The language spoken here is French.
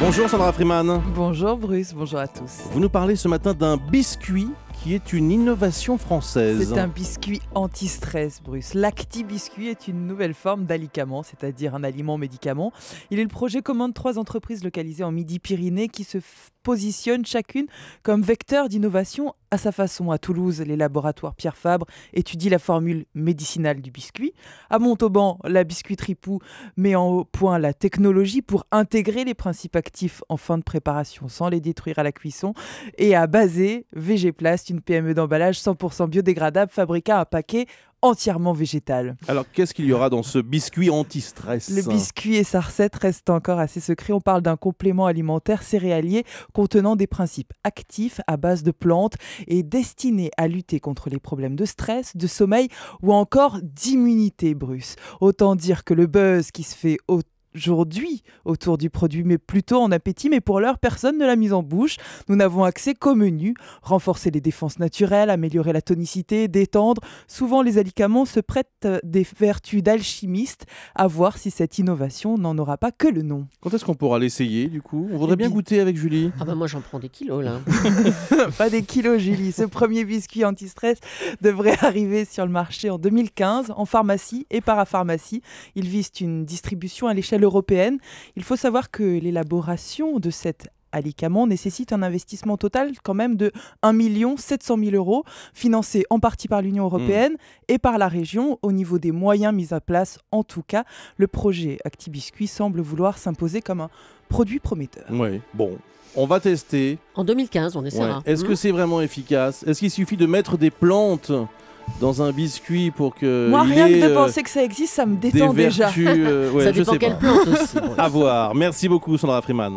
Bonjour Sandra Freeman. Bonjour Bruce, bonjour à tous. Vous nous parlez ce matin d'un biscuit qui est une innovation française. C'est un biscuit anti-stress, Bruce. L'Acti-Biscuit est une nouvelle forme d'alicament, c'est-à-dire un aliment-médicament. Il est le projet commun de 3 entreprises localisées en Midi-Pyrénées qui se positionnent chacune comme vecteur d'innovation à sa façon. À Toulouse, les laboratoires Pierre Fabre étudient la formule médicinale du biscuit. À Montauban, la biscuiterie Pou met en point la technologie pour intégrer les principes actifs en fin de préparation sans les détruire à la cuisson. Et à Bazé, VG-Plast, une PME d'emballage 100% biodégradable, fabriqua un paquet entièrement végétal. Alors qu'est-ce qu'il y aura dans ce biscuit anti-stress ? Le biscuit et sa recette restent encore assez secrets. On parle d'un complément alimentaire céréalier contenant des principes actifs à base de plantes et destiné à lutter contre les problèmes de stress, de sommeil ou encore d'immunité, Bruce. Autant dire que le buzz qui se fait aujourd'hui autour du produit met plutôt en appétit, mais pour l'heure, personne ne l'a mise en bouche. Nous n'avons accès qu'au menu. Renforcer les défenses naturelles, améliorer la tonicité, détendre. Souvent, les alicaments se prêtent des vertus d'alchimistes. À voir si cette innovation n'en aura pas que le nom. Quand est-ce qu'on pourra l'essayer du coup ? On voudrait bien goûter avec Julie. Ah bah moi j'en prends des kilos là. Pas des kilos, Julie. Ce premier biscuit anti-stress devrait arriver sur le marché en 2015 en pharmacie et parapharmacie. Il vise une distribution à l'échelle européenne. Il faut savoir que l'élaboration de cet alicament nécessite un investissement total quand même de 1 700 000 €, financé en partie par l'Union européenne et par la région. Au niveau des moyens mis en place, en tout cas, le projet Acti-Biscuit semble vouloir s'imposer comme un produit prometteur. Oui, bon. On va tester. En 2015, on essaiera. Ouais. Est-ce que c'est vraiment efficace ? Est-ce qu'il suffit de mettre des plantes dans un biscuit pour que Moi, rien que de penser que ça existe, ça me détend déjà. Ouais, ça dépend quelle plante aussi. À voir. Merci beaucoup Sandra Freeman.